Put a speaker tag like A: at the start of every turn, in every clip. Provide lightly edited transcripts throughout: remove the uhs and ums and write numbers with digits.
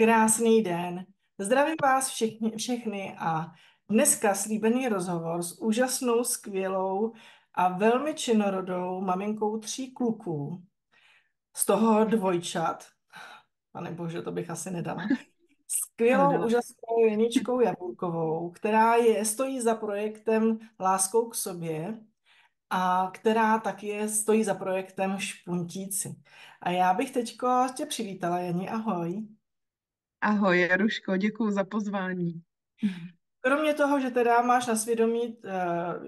A: Krásný den. Zdravím vás všechny a dneska slíbený rozhovor s úžasnou, skvělou a velmi činorodou maminkou 3 kluků, z toho dvojčat. Pane bože, to bych asi nedala.
B: Ale
A: Skvělou,
B: dala.
A: úžasnou Janičkou Javulkovou, která stojí za projektem Láskou k sobě a která taky stojí za projektem Špuntíci. A já bych teďko tě přivítala, Jani, ahoj.
B: Ahoj, Jaruško, děkuji za pozvání.
A: Kromě toho, že teda máš na svědomí,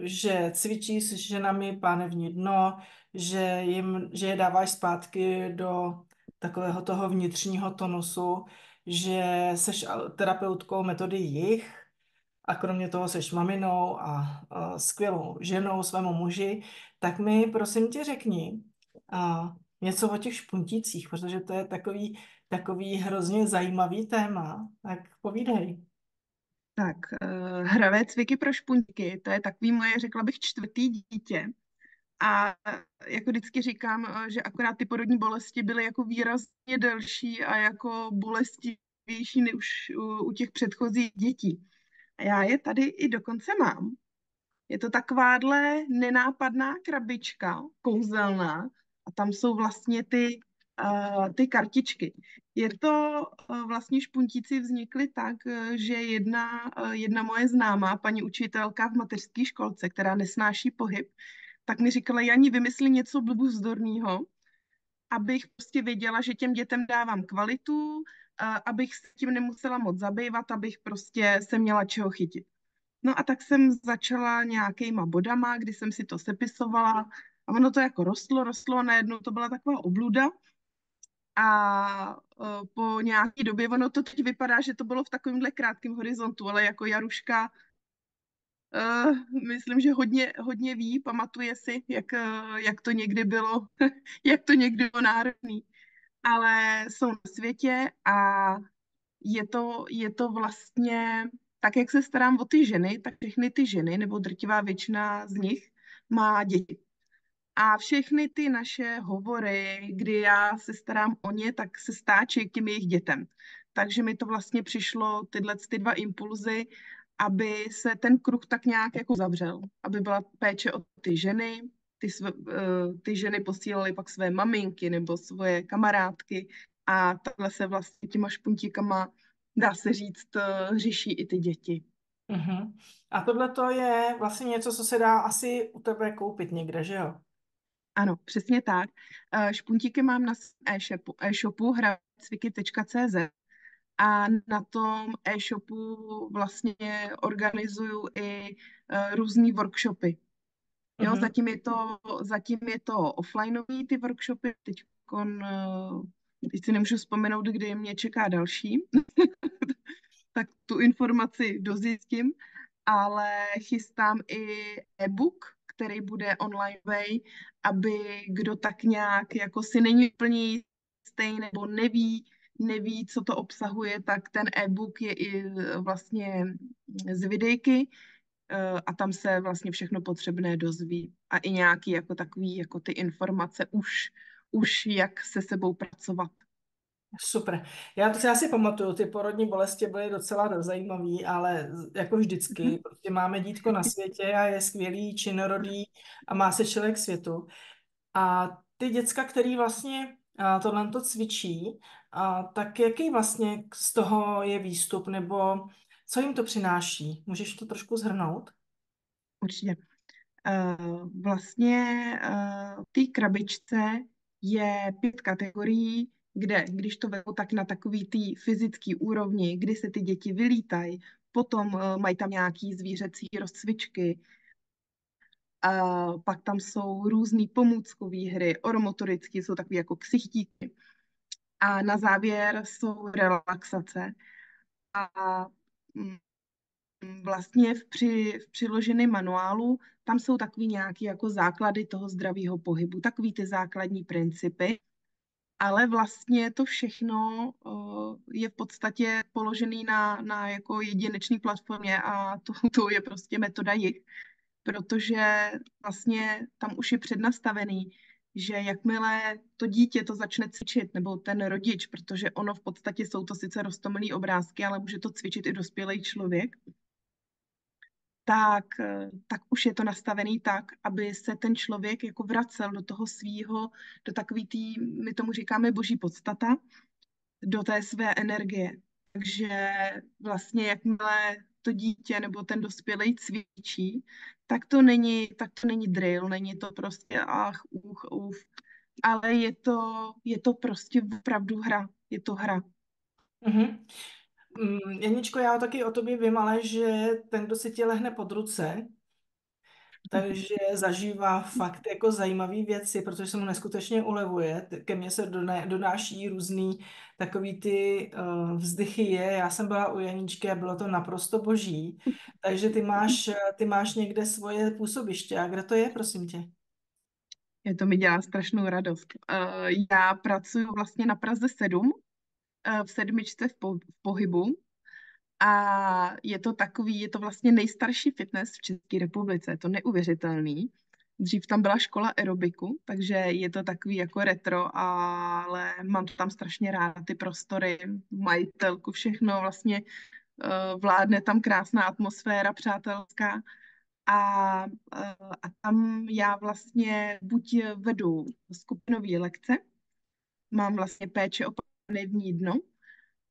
A: že cvičíš s ženami pánevní dno, že je dáváš zpátky do takového toho vnitřního tonusu, že seš terapeutkou metody jich a kromě toho seš maminou a skvělou ženou svému muži, tak mi prosím tě řekni něco o těch špuntících, protože to je takový hrozně zajímavý téma. Tak povídej.
B: Tak, hravé cviky pro špuntíky, to je takový moje, řekla bych, čtvrtý dítě. A jako vždycky říkám, že akorát ty porodní bolesti byly jako výrazně delší a jako bolestivější než u těch předchozích dětí. A já je tady i dokonce mám. Je to takováhle nenápadná krabička, kouzelná, a tam jsou vlastně ty kartičky. Je to vlastně špuntíci vznikly tak, že jedna moje známá, paní učitelka v mateřské školce, která nesnáší pohyb, tak mi říkala, Jani, vymysli něco blbůzdorného, abych prostě věděla, že těm dětem dávám kvalitu, abych s tím nemusela moc zabývat, abych prostě se měla čeho chytit. No a tak jsem začala nějakýma bodama, kdy jsem si to sepisovala a ono to jako rostlo a najednou to byla taková obluda a po nějaké době, ono to teď vypadá, že to bylo v takovémhle krátkém horizontu, ale jako Jaruška, myslím, že hodně ví, pamatuje si, jak to někdy bylo, jak to někdy bylo náročný, ale jsou na světě a je to vlastně tak, jak se starám o ty ženy, tak všechny ty ženy, nebo drtivá většina z nich, má děti. A všechny ty naše hovory, kdy já se starám o ně, tak se stáčí k těm jejich dětem. Takže mi to vlastně přišlo, ty 2 impulzy, aby se ten kruh tak nějak jako zavřel. Aby byla péče o ty ženy, ty ženy posílaly pak své maminky nebo svoje kamarádky a takhle se vlastně těma špuntíkama, dá se říct, řeší i ty děti.
A: Mhm. A tohle to je vlastně něco, co se dá asi u tebe koupit někde, že jo?
B: Ano, přesně tak. Špuntíky mám na svém e-shopu hravecviky.cz a na tom e-shopu vlastně organizuju i různý workshopy. Jo,
A: Mhm.
B: zatím je to offlineový ty workshopy, teď si nemůžu vzpomenout, kdy mě čeká další, tak tu informaci dozjistím, ale chystám i e-book, který bude online way, aby kdo tak nějak jako si není úplně jistý nebo neví, co to obsahuje, tak ten e-book je i vlastně z videjky a tam se vlastně všechno potřebné dozví a i nějaký jako takový jako ty informace už jak se sebou pracovat.
A: Super. Já si pamatuju, ty porodní bolesti byly docela zajímavý, ale jako vždycky, prostě máme dítko na světě a je skvělý, činorodý a má se člověk světu. A ty děcka, který vlastně tohle to cvičí, tak jaký vlastně z toho je výstup, nebo co jim to přináší? Můžeš to trošku shrnout?
B: Určitě. Vlastně v té krabičce je 5 kategorií, kde, když to vezmu tak na takový tý fyzický úrovni, kdy se ty děti vylítají, potom mají tam nějaký zvířecí rozcvičky, a pak tam jsou různé pomůckové hry, oromotorické, jsou takové jako ksichtíky. A na závěr jsou relaxace. A mm, vlastně v přiloženém manuálu tam jsou takový nějaký jako základy toho zdravého pohybu, takový ty základní principy, ale vlastně to všechno je v podstatě položený na jako jedinečné platformě a to je prostě metoda jich, protože vlastně tam už je přednastavený, že jakmile to dítě to začne cvičit, nebo ten rodič, protože ono v podstatě jsou to sice roztomilý obrázky, ale může to cvičit i dospělý člověk, tak už je to nastavený tak, aby se ten člověk jako vracel do toho svýho, do takový tý, my tomu říkáme boží podstata, do té své energie. Takže vlastně jakmile to dítě nebo ten dospělý cvičí, tak to není drill, není to prostě ale je to prostě opravdu hra. Je to hra.
A: Mhm. Janičko, já taky o tobě vím, ale že ten, kdo si tě lehne pod ruce, takže zažívá fakt jako zajímavé věci, protože se mu neskutečně ulevuje. Ke mně se donáší různý takový ty vzdychy já jsem byla u Janíčky a bylo to naprosto boží. Takže ty máš někde svoje působiště. A kde to je, prosím tě?
B: To mi dělá strašnou radost. Já pracuji vlastně na Praze 7, v sedmičce v pohybu. A je to vlastně nejstarší fitness v České republice. Je to neuvěřitelný. Dřív tam byla škola aerobiku, takže je to takový jako retro, ale mám tam strašně ráda ty prostory, majitelku, všechno vlastně vládne tam krásná atmosféra přátelská a, a tam já vlastně buď vedu skupinové lekce, mám vlastně péče o pánevní dno,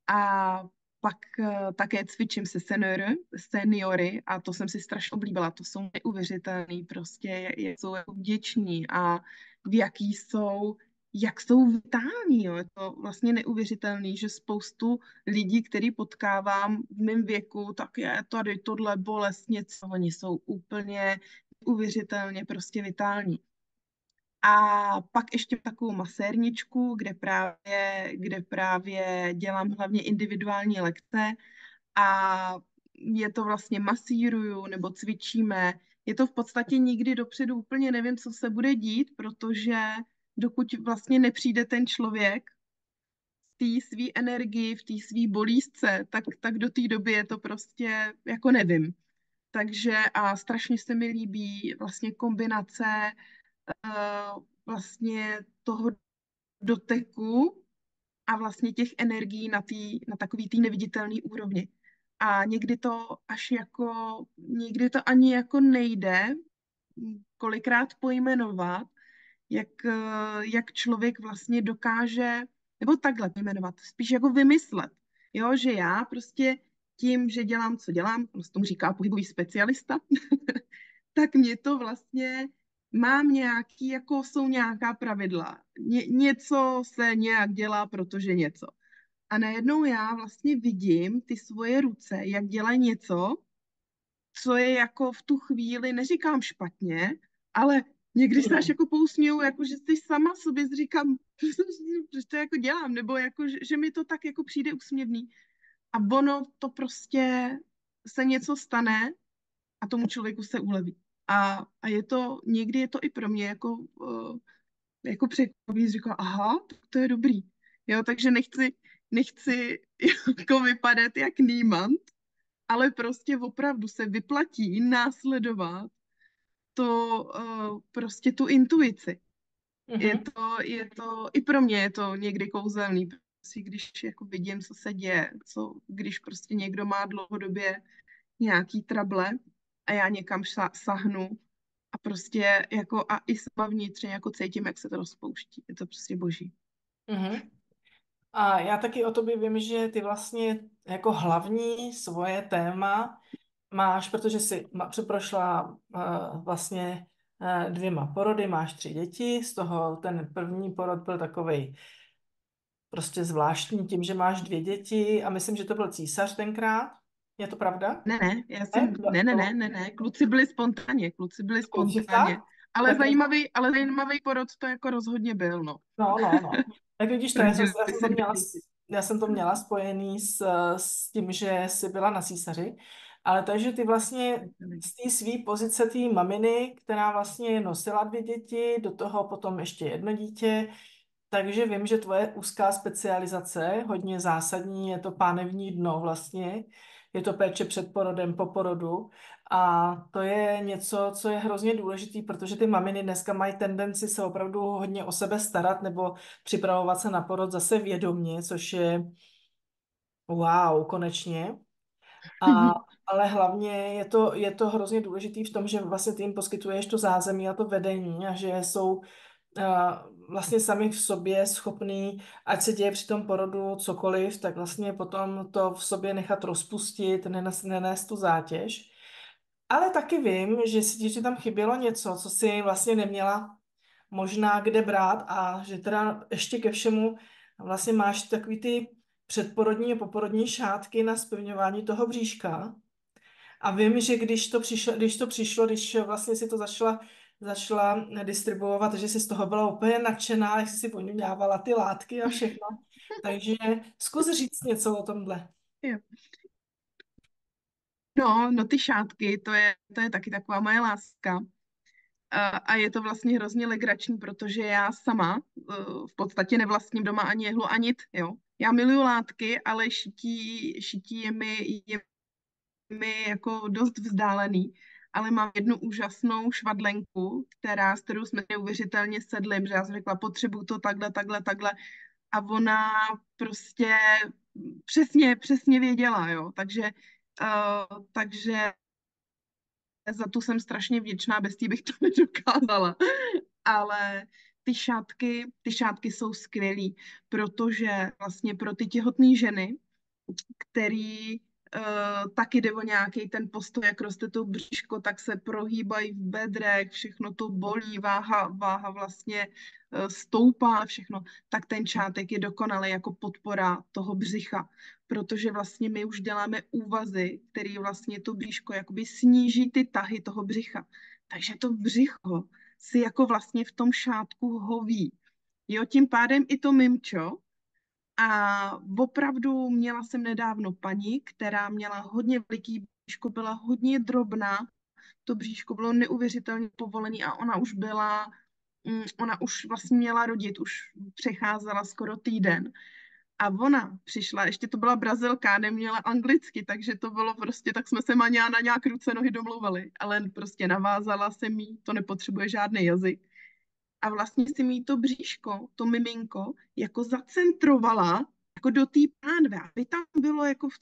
B: a pak také cvičím se seniory a to jsem si strašně oblíbila. To jsou neuvěřitelný, prostě jak jsou jako vděční a v jak jsou vitální. Jo. Je to vlastně neuvěřitelný, že spoustu lidí, který potkávám v mém věku, tak je tady tohle bolest, něco, oni jsou úplně neuvěřitelně prostě vitální. A pak ještě takovou masérničku, kde právě dělám hlavně individuální lekce a je to vlastně masíruju nebo cvičíme. Je to v podstatě nikdy dopředu úplně nevím, co se bude dít, protože dokud vlastně nepřijde ten člověk v té své energii, v té své bolístce, tak do té doby je to prostě jako nevím. Takže a strašně se mi líbí vlastně kombinace vlastně toho doteku a vlastně těch energií na takový tý neviditelný úrovni. A někdy to ani jako nejde kolikrát pojmenovat, jak člověk vlastně dokáže, nebo takhle pojmenovat, spíš jako vymyslet. Jo, že já prostě tím, že dělám, co dělám, on se tomu říká pohybový specialista, tak mě to vlastně jsou nějaká pravidla. Něco se nějak dělá, protože něco. A najednou já vlastně vidím ty svoje ruce, jak dělají něco, co je jako v tu chvíli, neříkám špatně, ale někdy se až jako pousměju, jako že si sama sobě říkám, že to jako dělám, nebo jako, že mi to tak jako přijde úsměvný. A ono to prostě se něco stane a tomu člověku se uleví. A někdy je to i pro mě jako překvapivý, říkám, aha, to je dobrý. Jo, takže nechci jako vypadat jak nímant, ale prostě opravdu se vyplatí následovat prostě tu intuici.
A: Mhm.
B: I pro mě je to někdy kouzelný, prostě když jako vidím, co se děje, když prostě někdo má dlouhodobě nějaký trable a já někam sahnu a prostě jako a i sama vnitřně jako cítím, jak se to rozpouští. Je to prostě boží.
A: Mhm. A já taky o tobě vím, že ty vlastně jako hlavní svoje téma máš, protože jsi prošla vlastně 2 porody, máš 3 děti, z toho ten první porod byl takovej prostě zvláštní tím, že máš 2 děti a myslím, že to byl císař tenkrát. Je to pravda?
B: Ne, ne,
A: Ne?
B: ne, kluci byli
A: Kluci fakt?
B: spontánně. Ale
A: Tak,
B: zajímavý porod to jako rozhodně byl, no.
A: no, no, no. Tak vidíš to,
B: Rodili
A: já jsem to
B: se dvě
A: měla,
B: děti.
A: já jsem to měla spojený s tím, že jsi byla na císaři, ale takže ty vlastně z té své pozice té maminy, která vlastně nosila 2 děti, do toho potom ještě jedno dítě, Takže vím, že tvoje úzká specializace, hodně zásadní, je to pánevní dno vlastně, je to péče před porodem, po porodu a to je něco, co je hrozně důležitý, protože ty maminy dneska mají tendenci se opravdu hodně o sebe starat nebo připravovat se na porod zase vědomě, což je wow, konečně. A, ale hlavně je to hrozně důležitý v tom, že vlastně ty jim poskytuješ to zázemí a to vedení a že jsou vlastně sami v sobě schopný, ať se děje při tom porodu cokoliv, tak vlastně potom to v sobě nechat rozpustit, nenést tu zátěž. Ale taky vím, že tam chybělo něco, co si vlastně neměla možná kde brát a že teda ještě ke všemu vlastně máš takový ty předporodní a poporodní šátky na zpevňování toho bříška. A vím, že když vlastně si to začala distribuovat, že jsi z toho byla úplně nadšená, jak jsi si poňuňávala ty látky a všechno. Takže zkus říct něco o tomhle.
B: Jo. No, ty šátky, to je taky taková moje láska. A je to vlastně hrozně legrační, protože já sama v podstatě nevlastním doma ani jehlu, ani nit, jo. Já miluju látky, ale šití je mi jako dost vzdálený. Ale mám jednu úžasnou švadlenku, s kterou jsme neuvěřitelně sedli, že já jsem řekla, potřebuju to takhle, takhle, takhle. A ona prostě přesně věděla, jo. Takže za tu jsem strašně vděčná, bez té bych to nedokázala. Ale ty šátky jsou skvělý, protože vlastně pro ty těhotné ženy, který taky jde o nějaký ten postoj, jak roste to bříško, tak se prohýbají v bedrech, všechno to bolí, váha vlastně stoupá, všechno, tak ten šátek je dokonalý jako podpora toho břicha, protože vlastně my už děláme úvazy, který vlastně to bříško jakoby sníží ty tahy toho břicha. Takže to břicho si jako vlastně v tom šátku hoví. Jo, tím pádem i to mimčo. A opravdu měla jsem nedávno paní, která měla hodně veliký bříško, byla hodně drobná, to bříško bylo neuvěřitelně povolený a ona už vlastně měla rodit, už přecházela skoro týden. A ona přišla, ještě to byla Brazilka, neměla anglicky, takže to bylo prostě, tak jsme se na nějak ruce nohy domluvali, ale prostě navázala jsem jí, to nepotřebuje žádný jazyk. A vlastně si mi to bříško, to miminko, jako zacentrovala jako do té pánve, aby tam bylo jako v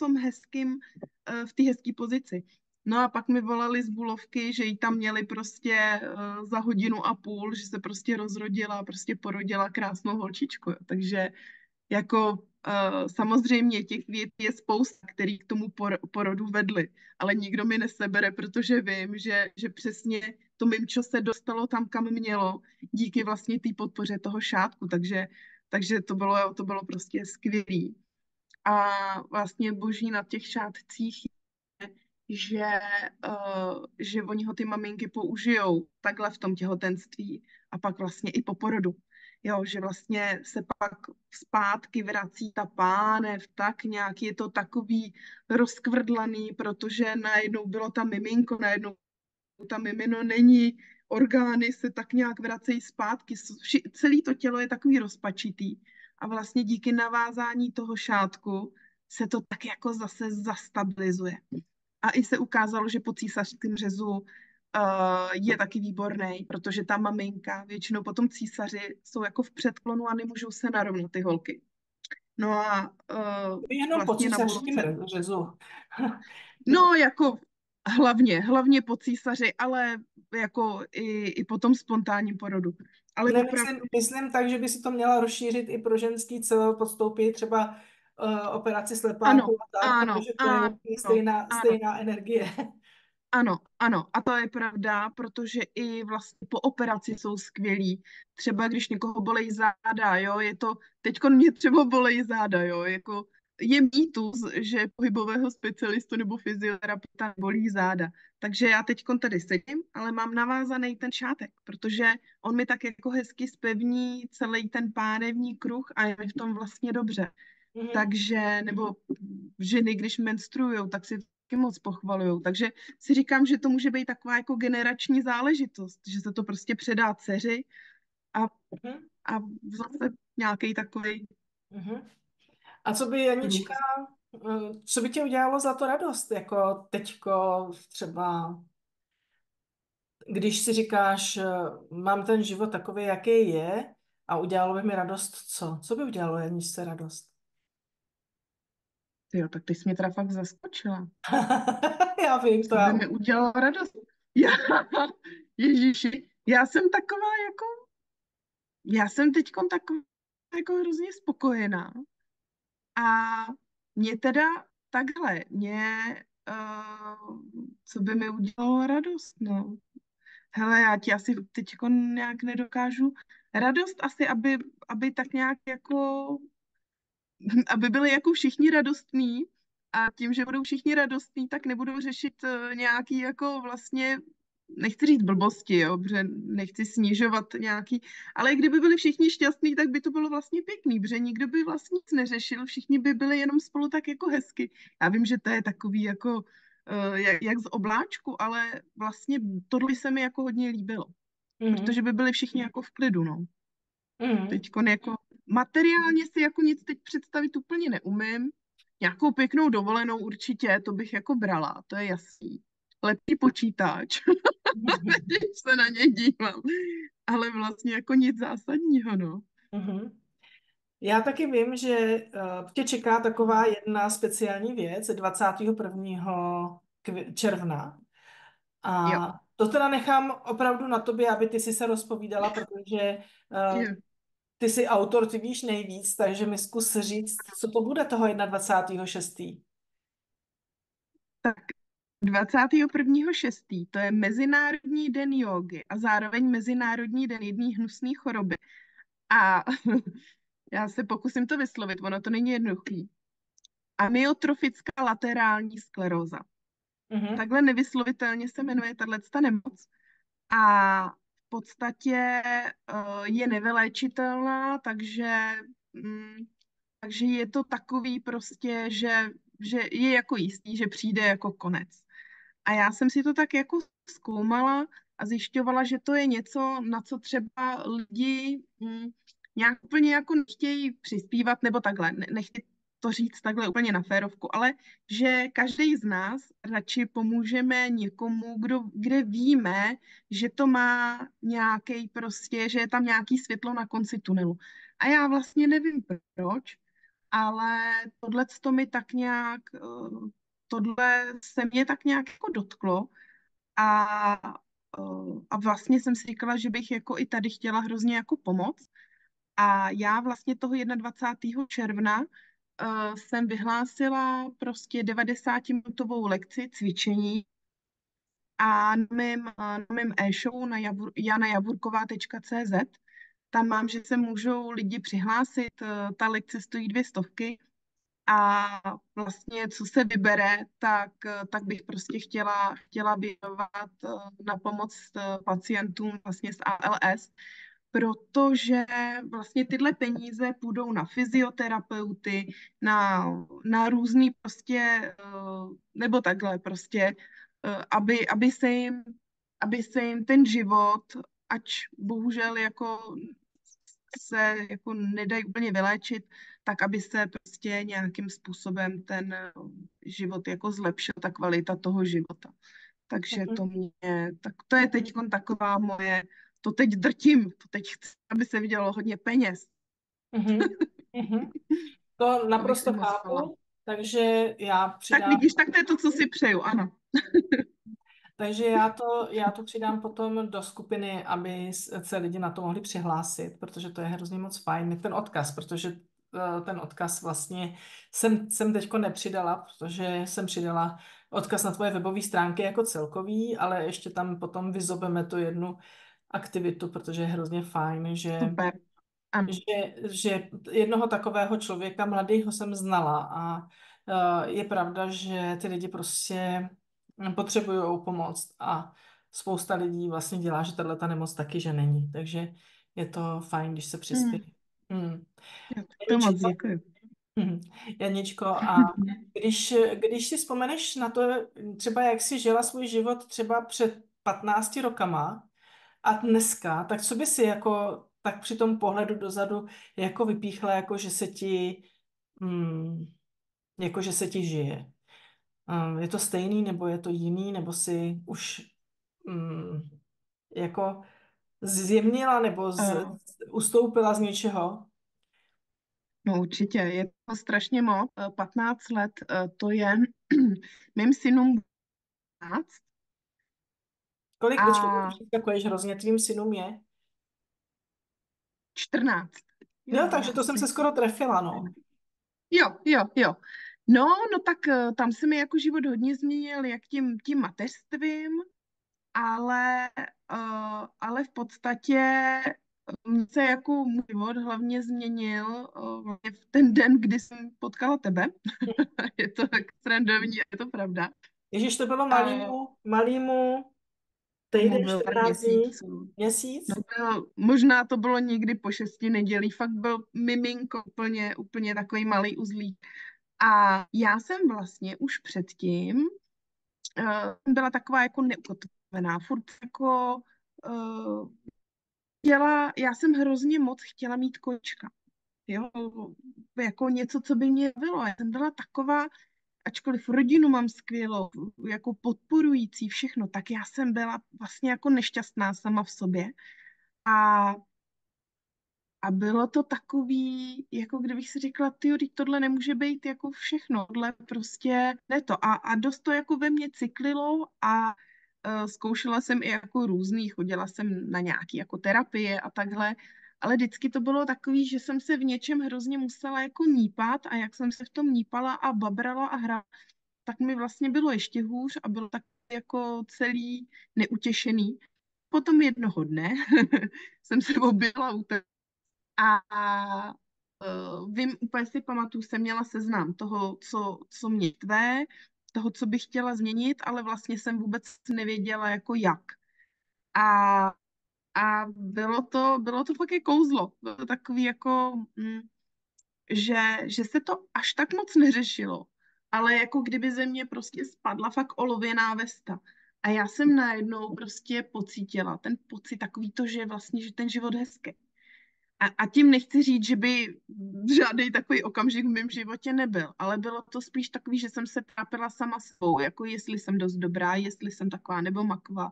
B: té hezké pozici. No a pak mi volali z Bulovky, že ji tam měli prostě za 1,5 hodiny, že se prostě rozrodila, prostě porodila krásnou holčičku. Jo. Takže jako samozřejmě těch věcí je spousta, který k tomu porodu vedly, ale nikdo mi nesebere, protože vím, že přesně to mimčo se dostalo tam, kam mělo, díky vlastně té podpoře toho šátku, takže to bylo prostě skvělý. A vlastně boží na těch šátcích že, že oni ho ty maminky použijou takhle v tom těhotenství a pak vlastně i po porodu. Jo, že vlastně se pak zpátky vrací ta pánev, tak nějak je to takový rozkvrdlaný, protože najednou bylo tam miminko, najednou tam mimino není, orgány se tak nějak vracejí zpátky, celé to tělo je takový rozpačitý a vlastně díky navázání toho šátku se to tak jako zase zastabilizuje. A i se ukázalo, že po císařském řezu je taky výborný, protože ta maminka, většinou potom císaři jsou jako v předklonu a nemůžou se narovnat ty holky. No a
A: Jenom po
B: vlastně na
A: císařském
B: Bulovce.
A: řezu.
B: No jako hlavně po císaři, ale jako i po tom spontánním porodu. Ale opravdu.
A: Myslím tak, že by si to měla rozšířit i pro ženský, co podstoupí třeba operaci
B: Ano,
A: slepáku a tak,
B: ano,
A: protože to je
B: ano,
A: vlastně
B: ano.
A: stejná energie.
B: Ano, ano, a to je pravda, protože i vlastně po operaci jsou skvělí. Třeba když někoho bolejí záda, jo, teďko mě třeba bolejí záda, jo, jako je mýtus, že pohybového specialistu nebo fyzioterapeuta bolí záda. Takže já teďkon tady sedím, ale mám navázaný ten šátek, protože on mi tak jako hezky zpevní celý ten pánevní kruh a je mi v tom vlastně dobře.
A: Mhm.
B: Takže, nebo ženy, když menstruujou, tak si taky moc pochvalujou. Takže si říkám, že to může být taková jako generační záležitost, že se to prostě předá dceři a
A: Mhm.
B: a zase nějaký takový
A: Mhm. A co by Janička,
B: růst.
A: co by tě udělalo za to radost? Jako teďko třeba, když si říkáš, mám ten život takový, jaký je a udělalo by mi radost, co? Co by udělalo Janičce radost?
B: Jo, tak ty jsi mě teda fakt zaskočila.
A: Já vím, to
B: Co by
A: já.
B: mi udělalo radost? Já, Ježíši, já jsem teďkom taková jako hrozně spokojená. A mě teda takhle, co by mi udělalo radost, no. Hele, já ti asi teďko nějak nedokážu. Radost asi, aby tak nějak jako aby byli jako všichni radostní a tím, že budou všichni radostní, tak nebudou řešit nějaký jako vlastně, nechci říct blbosti, jo, protože nechci snižovat nějaký, ale kdyby byli všichni šťastní, tak by to bylo vlastně pěkný, protože nikdo by vlastně nic neřešil, všichni by byli jenom spolu tak jako hezky. Já vím, že to je takový jako jak z obláčku, ale vlastně tohle se mi jako hodně líbilo, protože
A: Mhm.
B: by byli všichni jako v klidu, no.
A: Mhm.
B: Teďkon jako materiálně si jako nic teď představit úplně neumím. Nějakou pěknou dovolenou určitě, to bych jako brala, to je jasný. Lepší počítač, když se na ně dívám. Ale vlastně jako nic zásadního, no.
A: Mhm. Já taky vím, že tě čeká taková jedna speciální věc 21. června.
B: Jo,
A: A to teda nechám opravdu na tobě, aby ty si se rozpovídala, protože
B: jo.
A: ty jsi autor, ty víš nejvíc, takže mi zkus říct, co to bude toho 21.6.
B: Tak 21.6. to je Mezinárodní den jógy a zároveň Mezinárodní den jedné hnusné choroby. A já se pokusím to vyslovit, ono to není jednoduchý. Amyotrofická laterální skleróza.
A: Mhm.
B: Takhle nevyslovitelně se jmenuje tato nemoc a v podstatě je nevyléčitelná, mm, takže je to takový prostě, že je jako jistý, že přijde jako konec. A já jsem si to tak jako zkoumala a zjišťovala, že to je něco, na co třeba lidi nějak úplně jako nechtějí přispívat, nebo takhle, nechci to říct takhle úplně na férovku, ale že každý z nás radši pomůžeme někomu, kde víme, že to má nějaký prostě, že je tam nějaký světlo na konci tunelu. A já vlastně nevím proč, ale tohle to mi tak nějak, tohle se mě tak nějak jako dotklo a, a vlastně jsem si říkala, že bych jako i tady chtěla hrozně jako pomoct. A já vlastně toho 21. června jsem vyhlásila prostě 90-minutovou lekci cvičení a na mém e-showu na janajavurková.cz tam mám, že se můžou lidi přihlásit, ta lekce stojí 200 a vlastně co se vybere, tak bych prostě chtěla věnovat na pomoc pacientům vlastně s ALS, protože vlastně tyhle peníze půjdou na fyzioterapeuty, na různý prostě, nebo takhle prostě, aby se jim ten život, ač bohužel jako se jako nedají úplně vyléčit, tak aby se prostě nějakým způsobem ten život jako zlepšil, ta kvalita toho života. Takže
A: Mhm.
B: tak to je teď taková moje, to teď drtím, to teď chci, aby se vydělalo hodně peněz,
A: Mhm. Mhm. To
B: abych si
A: naprosto
B: moc.
A: chápu, takže já
B: Tak
A: přidám.
B: vidíš, tak to je to, co si přeju, ano.
A: Takže já to přidám potom do skupiny, aby se lidi na to mohli přihlásit, protože to je hrozně moc fajn. Ten odkaz, protože ten odkaz vlastně jsem teďko nepřidala, protože jsem přidala odkaz na tvoje webové stránky jako celkový, ale ještě tam potom vyzobeme tu jednu aktivitu, protože je hrozně fajn, že
B: Super, ano.
A: že jednoho takového člověka mladého jsem znala a je pravda, že ty lidi prostě potřebují pomoc a spousta lidí vlastně dělá, že tahle ta nemoc taky, že není. Takže je to fajn, když se
B: Hmm.
A: přispěje. Hmm.
B: Jo, tak to moc
A: Janičko,
B: děkuji.
A: Janičko, a když si vzpomeneš na to, třeba jak jsi žila svůj život třeba před 15 rokama a dneska, tak co by si jako tak při tom pohledu dozadu jako vypíchla, mm, jako že se ti žije. Je to stejný, nebo je to jiný, nebo si už mm, jako zjemnila nebo
B: Uh,
A: ustoupila z něčeho?
B: no určitě, je to strašně moc. 15 let, to je mým synům 15
A: Kolik, počkej,
B: a
A: přeskakuješ hrozně, tvým synům je?
B: 14.
A: Jo,
B: Jo,
A: takže
B: já
A: to jsem se
B: si...
A: skoro trefila, no.
B: Jo, jo, jo. No, no tak tam se mi jako život hodně změnil, jak tím mateřstvím, ale v podstatě se jako můj život hlavně změnil vlastně v ten den, kdy jsem potkala tebe. Je to tak srandovní, je to pravda.
A: Ježíš, to bylo
B: A
A: malýmu
B: tomu
A: týden,
B: byl pár
A: 14 dní,
B: měsíců. No
A: měsíc.
B: možná to bylo někdy po 6 nedělích, fakt byl miminko, úplně, úplně takový malý uzlík. A já jsem vlastně už předtím byla taková jako neukotvená, furt jako já jsem hrozně moc chtěla mít kočka, jo, jako něco, co by mě bylo. Já jsem byla taková, ačkoliv rodinu mám skvělou, jako podporující všechno, tak já jsem byla vlastně jako nešťastná sama v sobě. A A bylo to takový, jako kdybych si řekla, ty, tohle nemůže být jako všechno, tohle prostě ne to. A dost to jako ve mně cyklilo a zkoušela jsem i jako různý, chodila jsem na nějaký jako terapie a takhle, ale vždycky to bylo takový, že jsem se v něčem hrozně musela jako nípat a jak jsem se v tom nípala a babrala a hrála, tak mi vlastně bylo ještě hůř a bylo tak jako celý neutěšený. Potom jednoho dne jsem se objela u a vím, úplně si pamatuju, jsem měla seznam toho, co mě štve, toho, co bych chtěla změnit, ale vlastně jsem vůbec nevěděla, jako jak. A, a bylo to fakt jako kouzlo. Bylo to takový jako, že se to až tak moc neřešilo, ale jako kdyby ze mě prostě spadla fakt olověná vesta. A já jsem najednou prostě pocítila ten pocit takový to, že vlastně, že ten život je hezký. A tím nechci říct, že by žádný takový okamžik v mém životě nebyl, ale bylo to spíš takový, že jsem se trápila sama sebou, jako jestli jsem dost dobrá, jestli jsem taková nebo maková.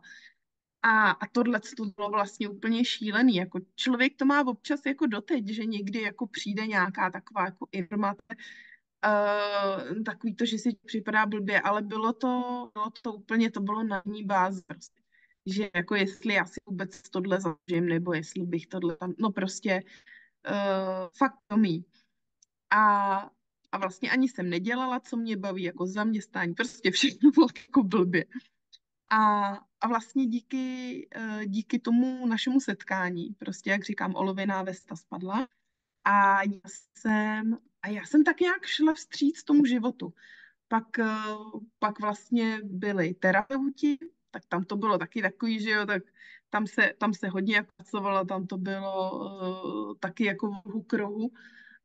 B: A tohle to bylo vlastně úplně šílený. Jako člověk to má občas jako doteď, že někdy jako přijde nějaká taková jako informace, takový to, že si připadá blbě, ale bylo to úplně, to bylo na ní bázi prostě. Že jako jestli já si vůbec tohle zažím, nebo jestli bych tohle tam, no prostě fakt to mý. A, a vlastně ani jsem nedělala, co mě baví, jako zaměstnání, prostě všechno bylo jako blbě. A vlastně díky tomu našemu setkání, prostě jak říkám, olověná vesta spadla a já jsem tak nějak šla vstříc tomu životu. Pak vlastně byli terapeuti, tak tam to bylo taky takový, že jo, tak tam se hodně jako pracovalo, tam to bylo taky jako v rohu k rohu,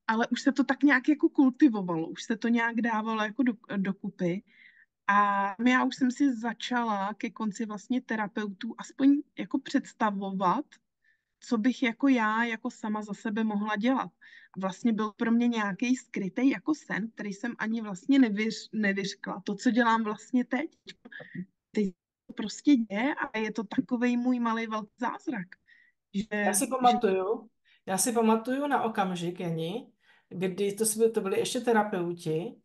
B: ale už se to tak nějak jako kultivovalo, už se to nějak dávalo jako dokupy. A já už jsem si začala ke konci vlastně terapeutů aspoň jako představovat, co bych jako já, jako sama za sebe mohla dělat. A vlastně byl pro mě nějaký skrytý jako sen, který jsem ani vlastně nevyřkla. To, co dělám vlastně teď. Teď to prostě děje a je to takovej můj malý velký zázrak.
A: Já
B: Že,
A: si
B: že
A: pamatuju, já si pamatuju na okamžik, Jeni, kdy to byli ještě terapeuti,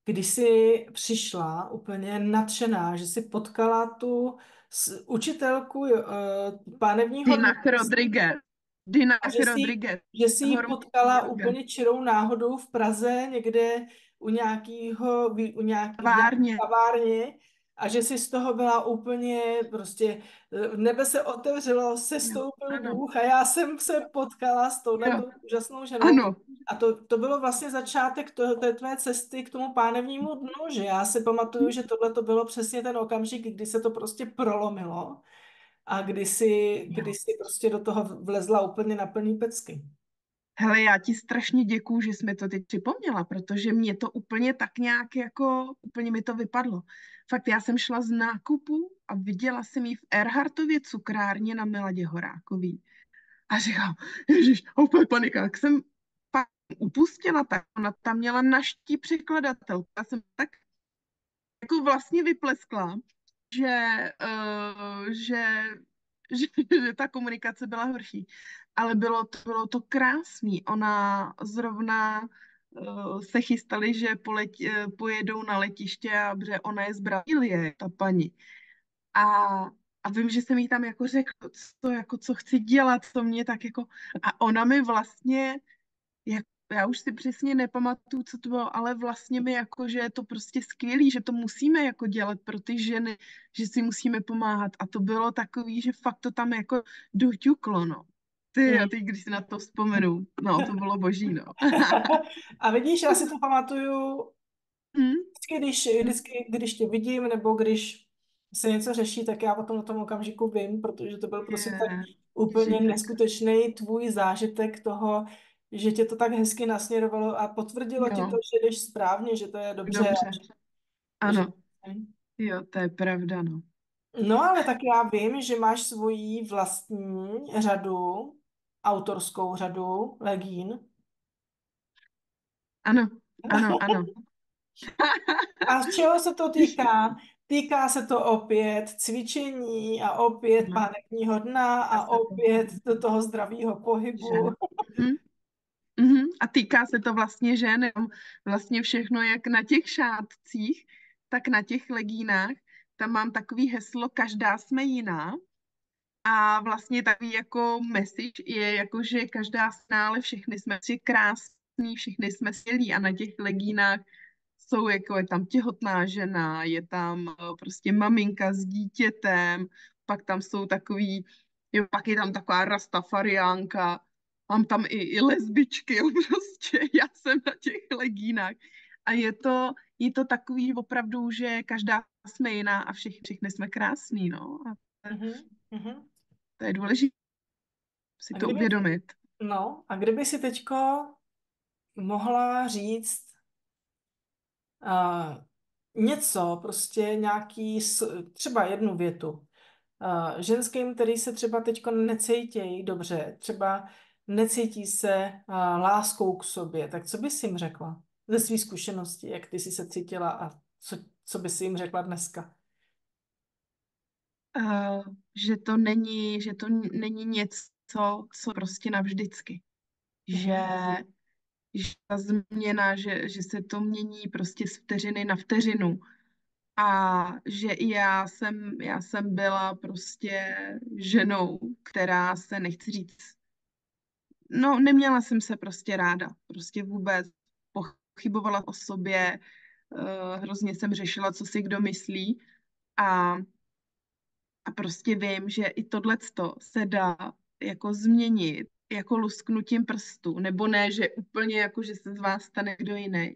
A: kdy jsi přišla úplně nadšená, že jsi potkala tu učitelku pánevního dne
B: Dinah Rodriguez. Dinah
A: a
B: Rodriguez.
A: že jsi ji
B: Hormonální
A: potkala
B: yoga.
A: úplně čirou náhodou v Praze někde v nějaký
B: Várně.
A: kavárně a že jsi z toho byla úplně prostě nebe se otevřelo,
B: Ano,
A: sestoupil
B: ano.
A: Bůh a já jsem se potkala s
B: Jo,
A: touhletou úžasnou ženou
B: ano.
A: a to bylo vlastně začátek té tvé cesty k tomu pánevnímu dnu, že já si pamatuju, že tohle to bylo přesně ten okamžik, kdy se to prostě prolomilo a kdy jsi prostě do toho vlezla úplně na plný pecky.
B: Hele, já ti strašně děkuju, že jsi mi to teď připomněla, protože mě to úplně tak nějak jako, úplně mi to vypadlo. Fakt, já jsem šla z nákupu a viděla jsem ji v Erhartově cukrárně na Miladě Horákový. A říkám, ježiš, a úplně panika. Jak jsem pak upustila, tak ona tam měla naští překladatelku. Já jsem tak jako vlastně vypleskla, že, že, že ta komunikace byla horší. Ale bylo to krásný. Ona zrovna se chystali, že pojedou na letiště, a protože ona je z Brazílie, ta paní. A, a vím, že jsem jí tam jako řekla, co chci dělat, co mě tak jako... A ona mi vlastně já už si přesně nepamatuju, co to bylo, ale vlastně mi jako, že je to prostě skvělý, že to musíme jako dělat pro ty ženy, že si musíme pomáhat. A to bylo takový, že fakt to tam jako doťuklo, no. Ty, a
A: Hmm.
B: teď, když si na to vzpomenu, no, to bylo boží, no.
A: A vidíš, já si to pamatuju
B: Hm?
A: vždycky, když tě vidím, nebo když se něco řeší, tak já o tom na tom okamžiku vím, protože to byl prostě tak
B: Je,
A: úplně
B: Ježíš,
A: neskutečný tvůj zážitek toho, že tě to tak hezky nasměrovalo a potvrdilo ti to,
B: jo,
A: že jdeš správně, že to je dobře.
B: dobře,
A: Že...
B: ano, jo, to je pravda, no.
A: No ale tak já vím, že máš svoji vlastní řadu, autorskou řadu legín.
B: Ano, ano, ano.
A: A z čeho se to týká? Týká se to opět cvičení a opět
B: No,
A: pánevního dna
B: já
A: a
B: se to,
A: opět do toho zdravého
B: že?
A: pohybu.
B: Mhm. Mhm. A týká se to vlastně žen, jenom vlastně všechno, jak na těch šátcích, tak na těch legínách. Tam mám takový heslo, každá jsme jiná. A vlastně takový jako message je jako, že každá jsme, ale všechny jsme si krásný, všechny jsme skvělí. A na těch legínách jsou jako, je tam těhotná žena, je tam prostě maminka s dítětem, pak tam jsou takový, jo, pak je tam taková rastafariánka, mám tam i lesbičky, jo, prostě já jsem na těch legínách. A je to takový opravdu, že každá jsme jiná a všechny jsme krásný, no. A
A: Mhm, mhm.
B: to je důležité si
A: A
B: to
A: kdyby,
B: uvědomit.
A: no, a kdyby si teďko mohla říct uh, něco, prostě třeba jednu větu, ženským, který se třeba teďko necítějí dobře, třeba necítí se láskou k sobě, tak co bys jim řekla ze své zkušenosti, jak ty jsi se cítila a co bys jim řekla dneska?
B: Že to není něco, co prostě navždycky. Že,
A: Mhm.
B: že ta změna, že se to mění prostě z vteřiny na vteřinu. A že i já jsem byla prostě ženou, která se, nechci říct, no neměla jsem se prostě ráda. Prostě vůbec pochybovala o sobě, hrozně jsem řešila, co si kdo myslí. A A prostě vím, že i tohleto se dá jako změnit, jako lusknutím prstu, nebo ne, že úplně jako, že se z vás stane kdo jiný,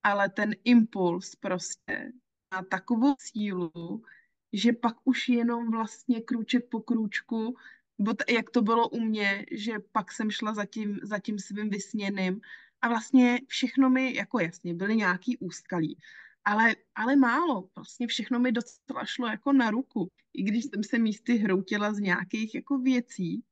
B: ale ten impuls prostě má takovou sílu, že pak už jenom vlastně krůček po krůčku, jak to bylo u mě, že pak jsem šla za tím svým vysněným a vlastně všechno mi, jako jasně, byly nějaký úskalí, ale málo, vlastně všechno mi docela šlo jako na ruku, i když jsem se místy hroutila z nějakých jako věcí,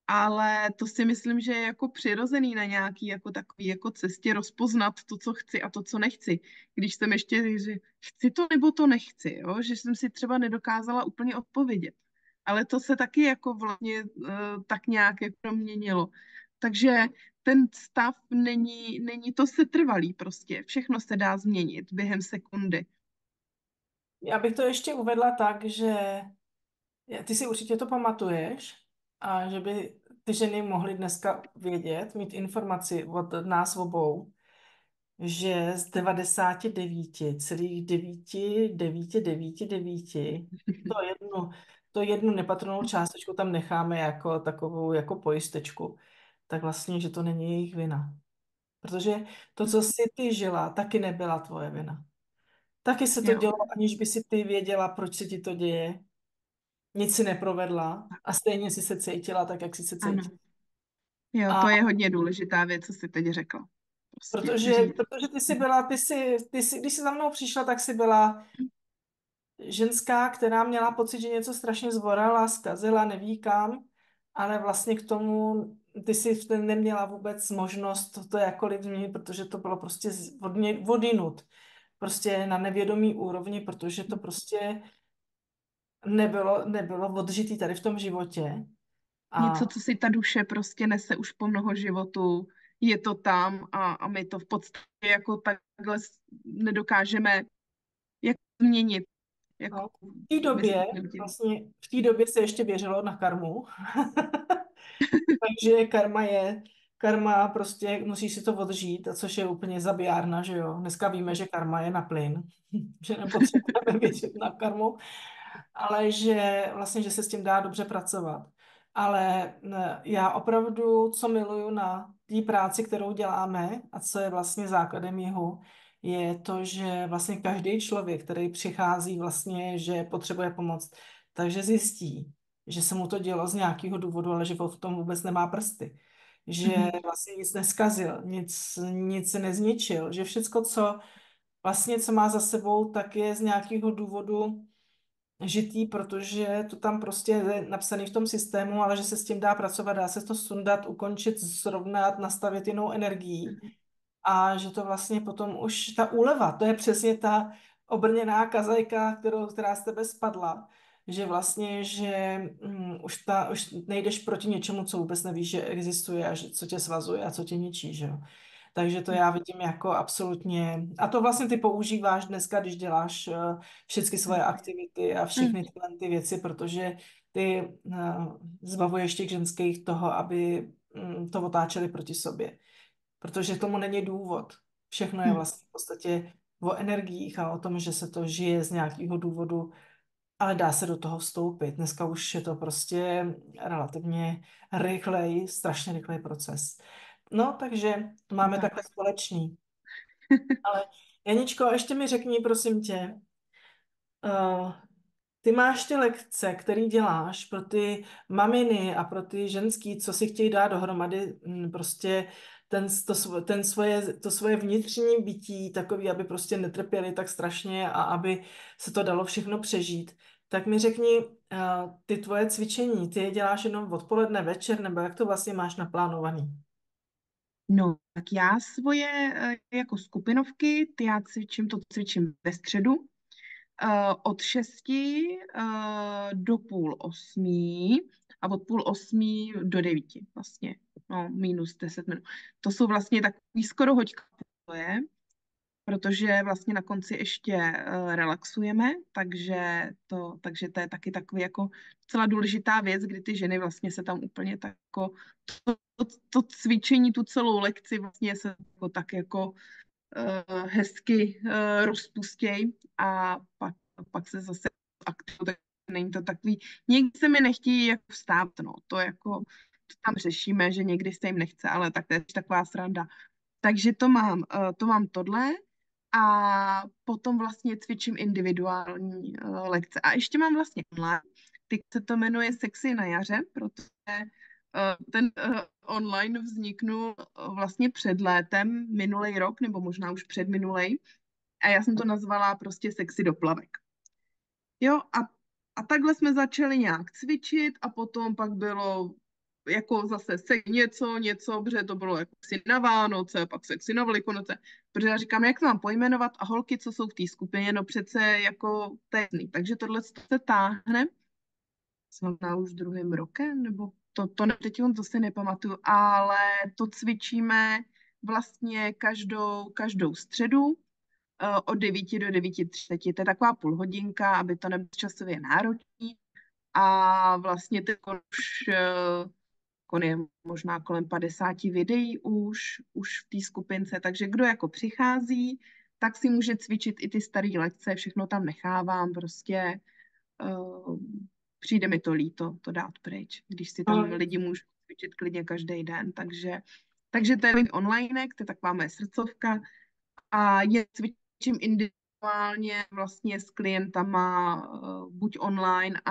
B: ale to si myslím, že je jako přirozený na nějaký jako takový jako cestě rozpoznat to, co chci a to, co nechci. Když jsem ještě, že chci to nebo to nechci, jo? Že jsem si třeba nedokázala úplně odpovědět. Ale to se taky jako vlastně tak nějak jako proměnilo. Takže ten stav není to setrvalý prostě. Všechno se dá změnit během sekundy.
A: Já bych to ještě uvedla tak, že ty si určitě to pamatuješ a že by ty ženy mohly dneska vědět, mít informaci od nás obou, že z 99,99999 to jednu nepatrnou částečku tam necháme jako takovou jako pojistečku, tak vlastně, že to není jejich vina. Protože to, co jsi ty žila, taky nebyla tvoje vina. Taky se to
B: Jo,
A: dělo, aniž by si ty věděla, proč se ti to děje. Nic si neprovedla a stejně si se cítila tak, jak si se
B: ano.
A: cítila.
B: Jo,
A: A
B: to je hodně důležitá věc, co jsi teď řekla. Prostě říct.
A: protože ty jsi byla, když jsi za mnou přišla, tak jsi byla ženská, která měla pocit, že něco strašně zvorala, zkazila, neví kam. ale vlastně k tomu ty si neměla vůbec možnost to jakkoliv změnit, protože to bylo prostě odinut. Prostě na nevědomý úrovni, protože to prostě nebylo odžitý tady v tom životě.
B: Něco,
A: A
B: co si ta duše prostě nese už po mnoho životů, je to tam a my to v podstatě jako takhle nedokážeme jak změnit. Jako,
A: no, v té době,
B: myslím tím.
A: vlastně v té době se ještě věřilo na karmu. Takže karma prostě musí si to odžít, a což je úplně zabijárna, že jo. Dneska víme, že karma je na plyn, že nepotřebujeme věřit na karmu, ale že vlastně, že se s tím dá dobře pracovat. Ale já opravdu, co miluju na té práci, kterou děláme a co je vlastně základem jihu, je to, že vlastně každý člověk, který přichází vlastně, že potřebuje pomoc, takže zjistí, že se mu to dělo z nějakého důvodu, ale že v tom vůbec nemá prsty. Že
B: Mhm.
A: vlastně nic neskazil, nic nezničil, že všecko, co vlastně, co má za sebou, tak je z nějakého důvodu žitý, protože to tam prostě je napsaný v tom systému, ale že se s tím dá pracovat, dá se to sundat, ukončit, srovnat, nastavit jinou energií a že to vlastně potom už ta úleva, to je přesně ta obrněná kazajka, která z tebe spadla, že vlastně, že už nejdeš proti něčemu, co vůbec nevíš, že existuje a že, co tě svazuje a co tě ničí, že jo. Takže to já vidím jako absolutně, a to vlastně ty používáš dneska, když děláš všechny svoje aktivity a
B: Mhm.
A: všechny ty věci, protože ty zbavuješ těch ženských toho, aby to otáčeli proti sobě, protože tomu není důvod. Všechno je
B: Mhm.
A: vlastně v podstatě o energiích a o tom, že se to žije z nějakého důvodu, ale dá se do toho vstoupit. Dneska už je to prostě relativně strašně rychlej proces. No, takže to máme
B: Tak.
A: takhle společný. Ale Janičko, ještě mi řekni, prosím tě, uh, ty máš ty lekce, které děláš pro ty maminy a pro ty ženský, co si chtějí dát dohromady, prostě to svoje vnitřní bytí, takový, aby prostě netrpěli tak strašně a aby se to dalo všechno přežít. Tak mi řekni, ty tvoje cvičení, ty je děláš jenom odpoledne, večer, nebo jak to vlastně máš naplánovaný?
B: No, tak já svoje jako skupinovky, to cvičím ve středu, od 6 do půl 8 a od půl 8 do 9 vlastně, no minus 10 minut. To jsou vlastně takový skoro hoďka pokoje, protože vlastně na konci ještě relaxujeme, takže to je taky takový jako celá důležitá věc, kdy ty ženy vlastně se tam úplně tak jako to cvičení, tu celou lekci vlastně se jako tak jako hezky rozpustěj a pak se zase aktuálně, tak není to takový, někdy se mi nechtějí jako vstát, no, to jako, to tam řešíme, že někdy se jim nechce, ale tak to je taková sranda. Takže to mám tohle a potom vlastně cvičím individuální lekce. A ještě mám vlastně online, teď se to jmenuje Sexy na jaře, protože ten online vzniknul vlastně před létem, minulý rok, nebo možná už předminulej. A já jsem to nazvala prostě sexy doplavek. Jo, a takhle jsme začali nějak cvičit a potom pak bylo jako zase něco, protože to bylo jako si na Vánoce, pak sexy na Velikonoce, protože já říkám, jak to mám pojmenovat a holky, co jsou v té skupině, no přece jako tézný. Takže tohle se táhne, možná už druhým rokem, nebo to si nepamatuju, ale to cvičíme vlastně každou středu od 9 do 9:30. To je taková půlhodinka, aby to nebylo časově náročné. A vlastně teď už je možná kolem 50 videí už v té skupince, takže kdo jako přichází, tak si může cvičit i ty staré lekce, všechno tam nechávám, prostě přijde mi to líto to dát pryč, když si tam lidi můžou cvičit klidně každý den, takže to je online, to je taková moje srdcovka a je cvičím individuálně vlastně s klientama buď online,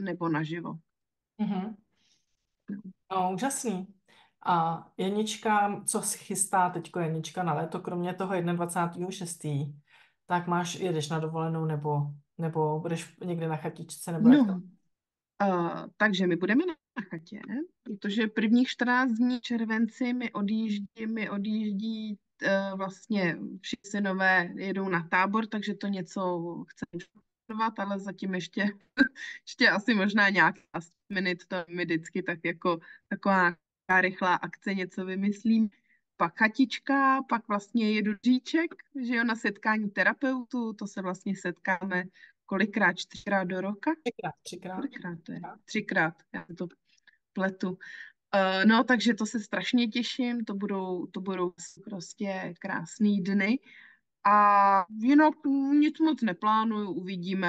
B: nebo naživo.
A: Mhm. No, úžasný. A Janička, co se chystá teďko Janička na léto, kromě toho 21.6., tak jedeš na dovolenou nebo budeš někde na chatičce, nebo jak to?
B: No, takže my budeme na na chatě, protože prvních 14 dní v červenci mi odjíždí vlastně všichni synové jedou na tábor, takže to něco chceme plánovat, ale zatím ještě asi možná nějaký last minute, to mi vždycky tak jako taková rychlá akce něco vymyslím. Pak chatička, pak vlastně jedu říček, že jo, na setkání terapeutů, to se vlastně setkáme kolikrát, 4krát do roka.
A: Třikrát, třikrát.
B: Kolikrát to je? 3krát, já to pletu. No, takže to se strašně těším, to budou prostě krásný dny. A jinak nic moc neplánuju,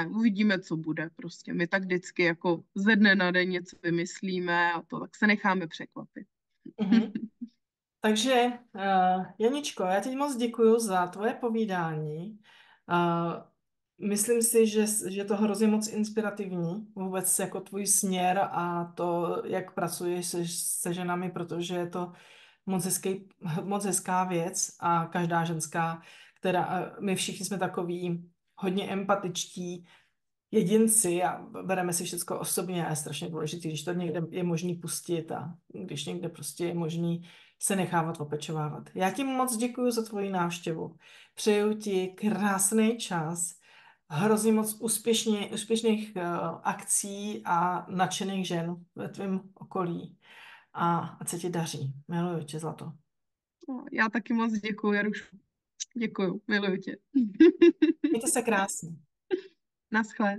B: uvidíme, co bude. Prostě my tak vždycky jako ze dne na den něco vymyslíme a to tak se necháme překvapit.
A: Mhm. Takže, Janičko, já ti moc děkuji za tvoje povídání. Myslím si, že to hrozně moc inspirativní, vůbec jako tvůj směr a to, jak pracuješ se ženami, protože je to moc hezká věc a každá ženská, my všichni jsme takový hodně empatičtí jedinci a bereme si všechno osobně a je strašně důležité, když to někde je možný pustit a když někde prostě je možný se nechávat opečovávat. Já ti moc děkuji za tvoji návštěvu. Přeju ti krásný čas, hrozně moc úspěšných akcí a nadšených žen ve tvém okolí. A ať se ti daří. Miluju tě, zlato.
B: No, já taky moc děkuji, Jarušu. Děkuju, miluju tě.
A: Mějte se krásně.
B: Naschle.